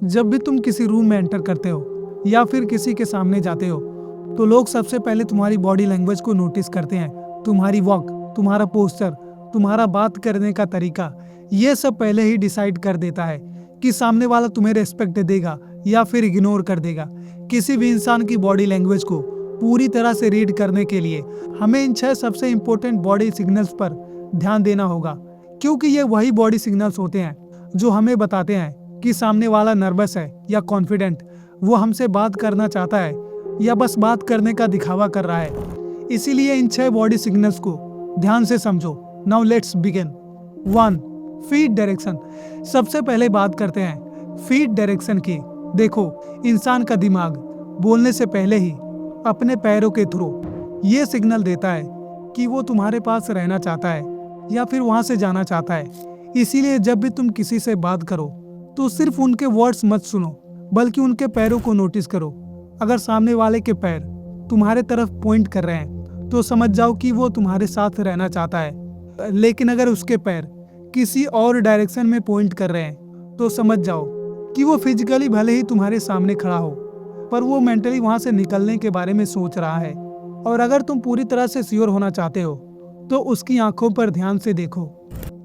जब भी तुम किसी रूम में एंटर करते हो या फिर किसी के सामने जाते हो तो लोग सबसे पहले तुम्हारी बॉडी लैंग्वेज को नोटिस करते हैं। तुम्हारी वॉक, तुम्हारा पोस्चर, तुम्हारा बात करने का तरीका, ये सब पहले ही डिसाइड कर देता है कि सामने वाला तुम्हें रेस्पेक्ट देगा या फिर इग्नोर कर देगा। किसी भी इंसान की बॉडी लैंग्वेज को पूरी तरह से रीड करने के लिए हमें इन 6 सबसे इंपॉर्टेंट बॉडी सिग्नल्स पर ध्यान देना होगा, क्योंकि ये वही बॉडी सिग्नल्स होते हैं जो हमें बताते हैं कि सामने वाला नर्वस है या कॉन्फिडेंट, वो हमसे बात करना चाहता है या बस बात करने का दिखावा कर रहा है। इसीलिए इन 6 बॉडी सिग्नल्स को ध्यान से समझो। Now let's begin. 1. Feet direction. सबसे पहले बात करते हैं फीट डायरेक्शन की। देखो, इंसान का दिमाग बोलने से पहले ही अपने पैरों के थ्रू ये सिग्नल देता है कि वो तुम्हारे पास रहना चाहता है या फिर वहां से जाना चाहता है। इसीलिए जब भी तुम किसी से बात करो तो सिर्फ उनके वर्ड्स मत सुनो, बल्कि उनके पैरों को नोटिस करो। अगर सामने वाले के पैर तुम्हारे तरफ पॉइंट कर रहे हैं तो समझ जाओ कि वो तुम्हारे साथ रहना चाहता है, लेकिन अगर उसके पैर किसी और डायरेक्शन में पॉइंट कर रहे हैं तो समझ जाओ कि वो फिजिकली भले ही तुम्हारे सामने खड़ा हो, पर वो मेंटली वहां से निकलने के बारे में सोच रहा है। और अगर तुम पूरी तरह से श्योर होना चाहते हो तो उसकी आंखों पर ध्यान से देखो।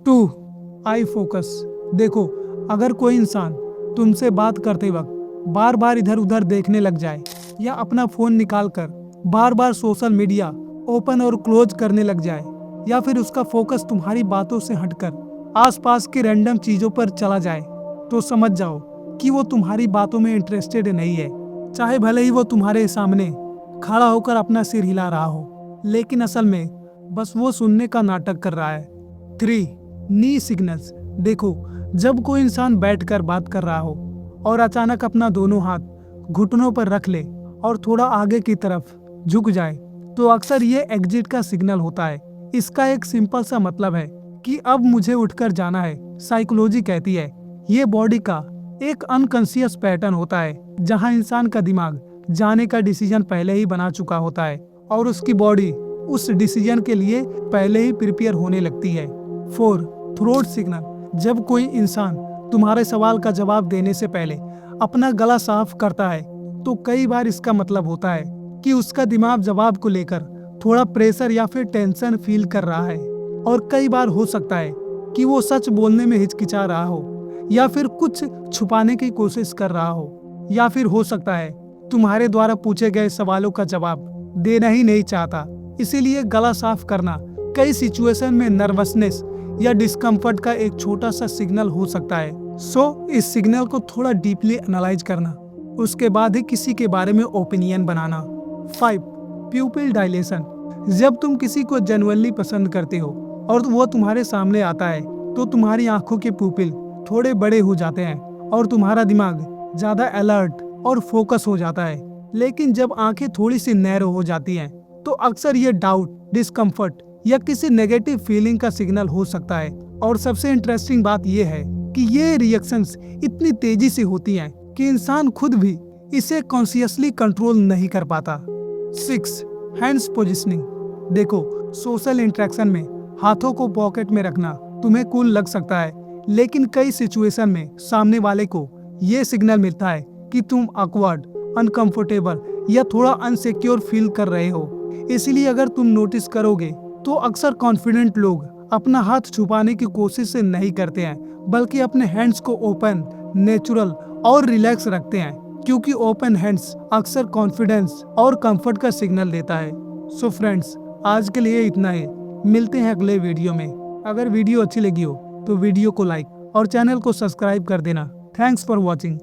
2. I focus. देखो, अगर कोई इंसान तुमसे बात करते वक्त बार बार इधर उधर देखने लग जाए या अपना फोन निकालकर बार बार सोशल मीडिया ओपन और क्लोज करने लग जाए, या फिर उसका फोकस तुम्हारी बातों से हटकर आसपास के रैंडम चीजों पर चला जाए, तो समझ जाओ कि वो तुम्हारी बातों में इंटरेस्टेड नहीं है। चाहे भले ही वो तुम्हारे सामने खड़ा होकर अपना सिर हिला रहा हो, लेकिन असल में बस वो सुनने का नाटक कर रहा है। 3. नी सिग्नल्स। देखो, जब कोई इंसान बैठकर बात कर रहा हो और अचानक अपना दोनों हाथ घुटनों पर रख ले और थोड़ा आगे की तरफ झुक जाए, तो अक्सर ये एग्जिट का सिग्नल होता है। इसका एक सिंपल सा मतलब है कि अब मुझे उठकर जाना है। साइकोलॉजी कहती है ये बॉडी का एक अनकॉन्शियस पैटर्न होता है, जहां इंसान का दिमाग जाने का डिसीजन पहले ही बना चुका होता है और उसकी बॉडी उस डिसीजन के लिए पहले ही प्रिपेयर होने लगती है। 4. Throat signal. जब कोई इंसान तुम्हारे सवाल का जवाब देने से पहले अपना गला साफ करता है तो कई बार इसका मतलब होता है कि उसका दिमाग जवाब को लेकर थोड़ा प्रेशर या फिर टेंशन फील कर रहा है। और कई बार हो सकता है कि वो सच बोलने में हिचकिचा रहा हो या फिर कुछ छुपाने की कोशिश कर रहा हो, या फिर हो सकता है तुम्हारे द्वारा पूछे गए सवालों का जवाब देना ही नहीं चाहता। इसीलिए गला साफ करना कई सिचुएशन में नर्वसनेस या डिस्कम्फर्ट का एक छोटा सा सिग्नल हो सकता है। सो इस सिग्नल को थोड़ा डीपली एनालाइज करना, उसके बाद ही किसी के बारे में ओपिनियन बनाना। 5. प्यूपिल डायलेशन। जब तुम किसी को जेन्युइनली पसंद करते हो और वो तुम्हारे सामने आता है तो तुम्हारी आंखों के प्यूपिल थोड़े बड़े हो जाते हैं और तुम्हारा दिमाग ज्यादा अलर्ट और फोकस हो जाता है। लेकिन जब आंखें थोड़ी सी नैरो हो जाती हैं तो अक्सर ये डाउट, डिस्कम्फर्ट या किसी नेगेटिव फीलिंग का सिग्नल हो सकता है। और सबसे इंटरेस्टिंग बात यह है कि ये रिएक्शंस इतनी तेजी से होती हैं कि इंसान खुद भी इसे कॉन्शियसली कंट्रोल नहीं कर पाता। 6. Hands positioning. देखो, सोशल इंटरेक्शन में हाथों को पॉकेट में रखना तुम्हें कूल लग सकता है, लेकिन कई सिचुएशन में सामने वाले को ये सिग्नल मिलता है कि तुम ऑकवर्ड, अनकंफर्टेबल या थोड़ा अनसिक्योर फील कर रहे हो। इसलिए अगर तुम नोटिस करोगे तो अक्सर कॉन्फिडेंट लोग अपना हाथ छुपाने की कोशिश से नहीं करते हैं, बल्कि अपने हैंड्स को ओपन, नेचुरल और रिलैक्स रखते हैं, क्योंकि ओपन हैंड्स अक्सर कॉन्फिडेंस और कंफर्ट का सिग्नल देता है। सो फ्रेंड्स, आज के लिए इतना ही। मिलते हैं अगले वीडियो में। अगर वीडियो अच्छी लगी हो तो वीडियो को लाइक और चैनल को सब्सक्राइब कर देना। Thanks for watching.